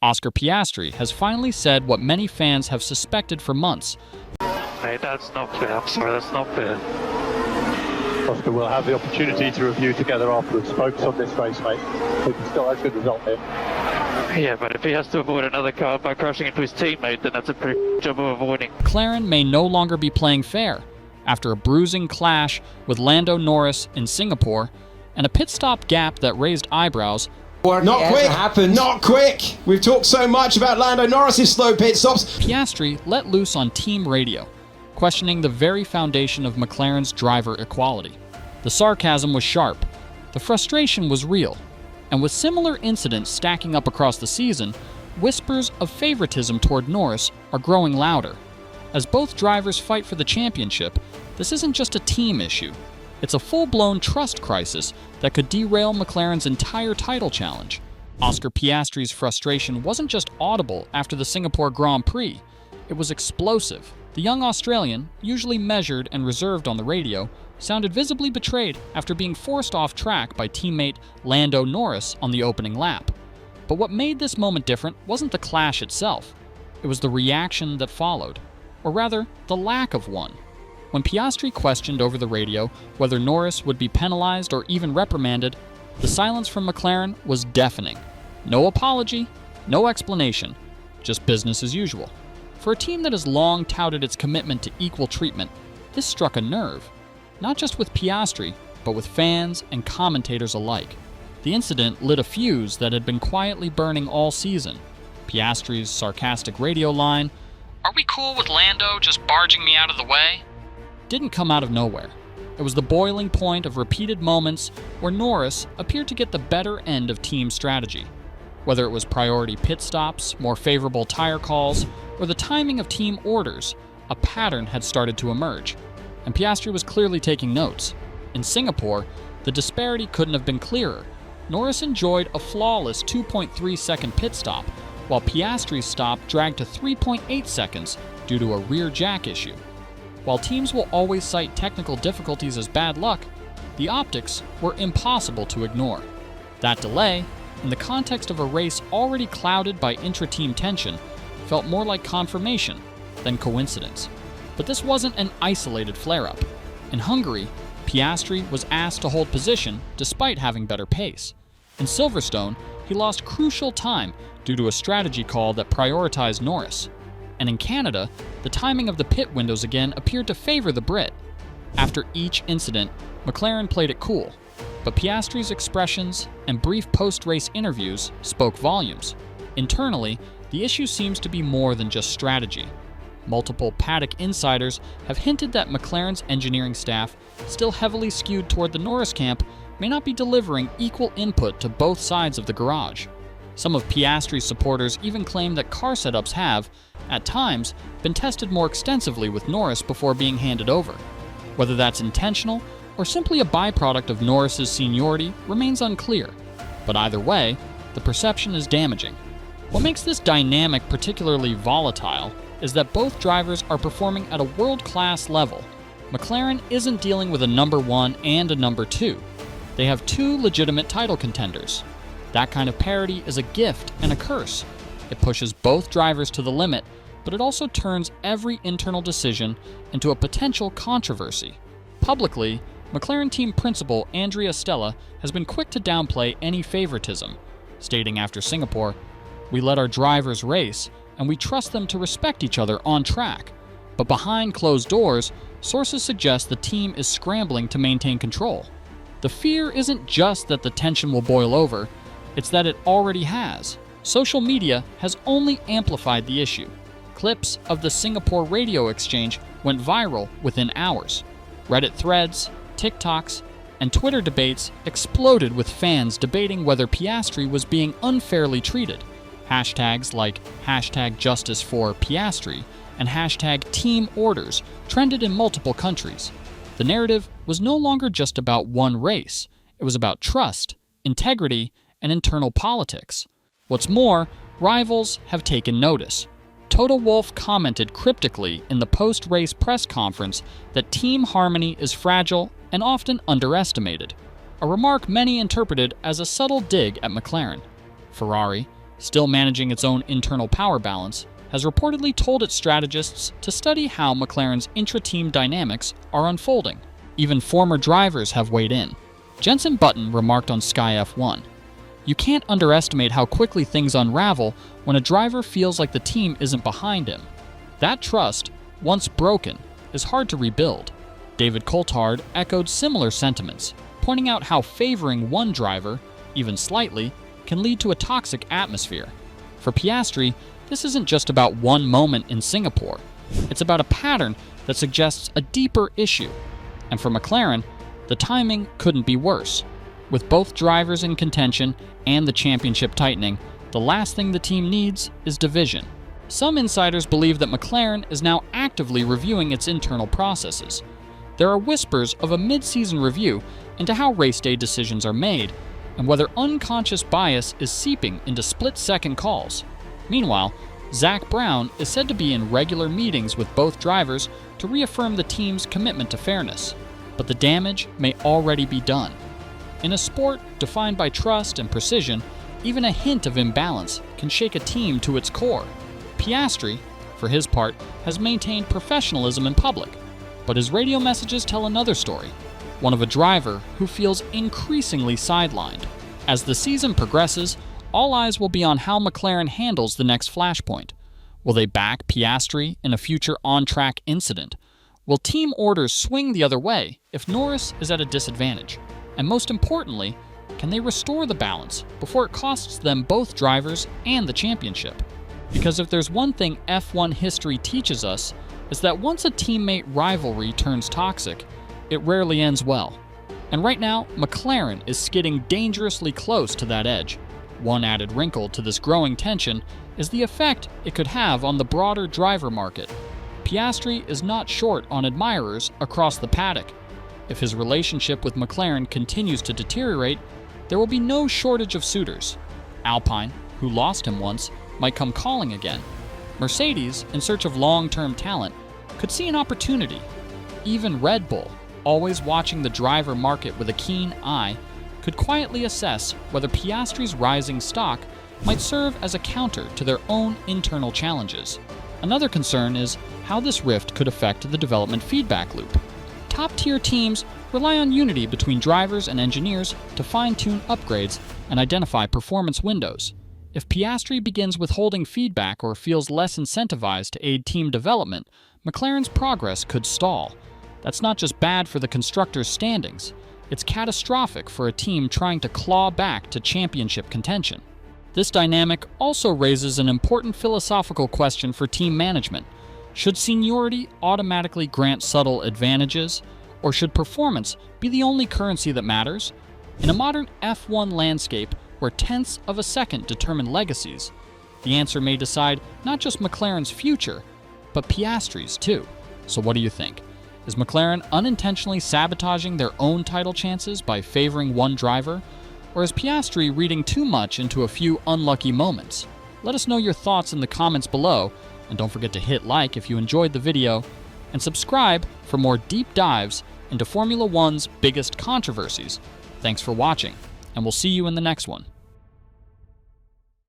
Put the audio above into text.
Oscar Piastri has finally said what many fans have suspected for months. Mate, that's not fair. I'm sorry, that's not fair. Oscar, we'll have the opportunity to review together afterwards. Focus on this race, mate. We can still have a good result here. Yeah, but if he has to avoid another car by crashing into his teammate, then that's a pretty job of avoiding. McLaren may no longer be playing fair after a bruising clash with Lando Norris in Singapore and a pit stop gap that raised eyebrows. Not quick! Not quick! We've talked so much about Lando Norris's slow pit stops. Piastri let loose on team radio, questioning the very foundation of McLaren's driver equality. The sarcasm was sharp, the frustration was real, and with similar incidents stacking up across the season, whispers of favoritism toward Norris are growing louder. As both drivers fight for the championship, this isn't just a team issue. It's a full-blown trust crisis that could derail McLaren's entire title challenge. Oscar Piastri's frustration wasn't just audible after the Singapore Grand Prix, it was explosive. The young Australian, usually measured and reserved on the radio, sounded visibly betrayed after being forced off track by teammate Lando Norris on the opening lap. But what made this moment different wasn't the clash itself, it was the reaction that followed, or rather, the lack of one. When Piastri questioned over the radio whether Norris would be penalized or even reprimanded, the silence from McLaren was deafening. No apology, no explanation, just business as usual. For a team that has long touted its commitment to equal treatment, this struck a nerve, not just with Piastri, but with fans and commentators alike. The incident lit a fuse that had been quietly burning all season. Piastri's sarcastic radio line, "Are we cool with Lando just barging me out of the way?" didn't come out of nowhere. It was the boiling point of repeated moments where Norris appeared to get the better end of team strategy. Whether it was priority pit stops, more favorable tire calls, or the timing of team orders, a pattern had started to emerge, and Piastri was clearly taking notes. In Singapore, the disparity couldn't have been clearer. Norris enjoyed a flawless 2.3-second pit stop, while Piastri's stop dragged to 3.8 seconds due to a rear jack issue. While teams will always cite technical difficulties as bad luck, the optics were impossible to ignore. That delay, in the context of a race already clouded by intra-team tension, felt more like confirmation than coincidence. But this wasn't an isolated flare-up. In Hungary, Piastri was asked to hold position despite having better pace. In Silverstone, he lost crucial time due to a strategy call that prioritized Norris. And in Canada, the timing of the pit windows again appeared to favor the Brit. After each incident, McLaren played it cool, but Piastri's expressions and brief post-race interviews spoke volumes. Internally, the issue seems to be more than just strategy. Multiple paddock insiders have hinted that McLaren's engineering staff, still heavily skewed toward the Norris camp, may not be delivering equal input to both sides of the garage. Some of Piastri's supporters even claim that car setups have, at times, been tested more extensively with Norris before being handed over. Whether that's intentional or simply a byproduct of Norris's seniority remains unclear, but either way, the perception is damaging. What makes this dynamic particularly volatile is that both drivers are performing at a world-class level. McLaren isn't dealing with a number one and a number two. They have two legitimate title contenders. That kind of parity is a gift and a curse. It pushes both drivers to the limit, but it also turns every internal decision into a potential controversy. Publicly, McLaren team principal Andrea Stella has been quick to downplay any favoritism, stating after Singapore, "We let our drivers race, and we trust them to respect each other on track." But behind closed doors, sources suggest the team is scrambling to maintain control. The fear isn't just that the tension will boil over, it's that it already has. Social media has only amplified the issue. Clips of the Singapore radio exchange went viral within hours. Reddit threads, TikToks, and Twitter debates exploded with fans debating whether Piastri was being unfairly treated. Hashtags like #JusticeForPiastri and #TeamOrders trended in multiple countries. The narrative was no longer just about one race. It was about trust, integrity, and internal politics. What's more, rivals have taken notice. Toto Wolff commented cryptically in the post-race press conference that team harmony is fragile and often underestimated, a remark many interpreted as a subtle dig at McLaren. Ferrari, still managing its own internal power balance, has reportedly told its strategists to study how McLaren's intra-team dynamics are unfolding. Even former drivers have weighed in. Jenson Button remarked on Sky F1, "You can't underestimate how quickly things unravel when a driver feels like the team isn't behind him. That trust, once broken, is hard to rebuild." David Coulthard echoed similar sentiments, pointing out how favoring one driver, even slightly, can lead to a toxic atmosphere. For Piastri, this isn't just about one moment in Singapore. It's about a pattern that suggests a deeper issue. And for McLaren, the timing couldn't be worse. With both drivers in contention and the championship tightening, the last thing the team needs is division. Some insiders believe that McLaren is now actively reviewing its internal processes. There are whispers of a mid-season review into how race day decisions are made, and whether unconscious bias is seeping into split-second calls. Meanwhile, Zach Brown is said to be in regular meetings with both drivers to reaffirm the team's commitment to fairness, but the damage may already be done. In a sport defined by trust and precision, even a hint of imbalance can shake a team to its core. Piastri, for his part, has maintained professionalism in public, but his radio messages tell another story, one of a driver who feels increasingly sidelined. As the season progresses, all eyes will be on how McLaren handles the next flashpoint. Will they back Piastri in a future on-track incident? Will team orders swing the other way if Norris is at a disadvantage? And most importantly, can they restore the balance before it costs them both drivers and the championship? Because if there's one thing F1 history teaches us, is that once a teammate rivalry turns toxic, it rarely ends well. And right now, McLaren is skidding dangerously close to that edge. One added wrinkle to this growing tension is the effect it could have on the broader driver market. Piastri is not short on admirers across the paddock. If his relationship with McLaren continues to deteriorate, there will be no shortage of suitors. Alpine, who lost him once, might come calling again. Mercedes, in search of long-term talent, could see an opportunity. Even Red Bull, always watching the driver market with a keen eye, could quietly assess whether Piastri's rising stock might serve as a counter to their own internal challenges. Another concern is how this rift could affect the development feedback loop. Top-tier teams rely on unity between drivers and engineers to fine-tune upgrades and identify performance windows. If Piastri begins withholding feedback or feels less incentivized to aid team development, McLaren's progress could stall. That's not just bad for the constructors' standings, it's catastrophic for a team trying to claw back to championship contention. This dynamic also raises an important philosophical question for team management. Should seniority automatically grant subtle advantages, or should performance be the only currency that matters? In a modern F1 landscape where tenths of a second determine legacies, the answer may decide not just McLaren's future, but Piastri's too. So what do you think? Is McLaren unintentionally sabotaging their own title chances by favoring one driver? Or is Piastri reading too much into a few unlucky moments? Let us know your thoughts in the comments below, and don't forget to hit like if you enjoyed the video, and subscribe for more deep dives into Formula One's biggest controversies. Thanks for watching, and we'll see you in the next one.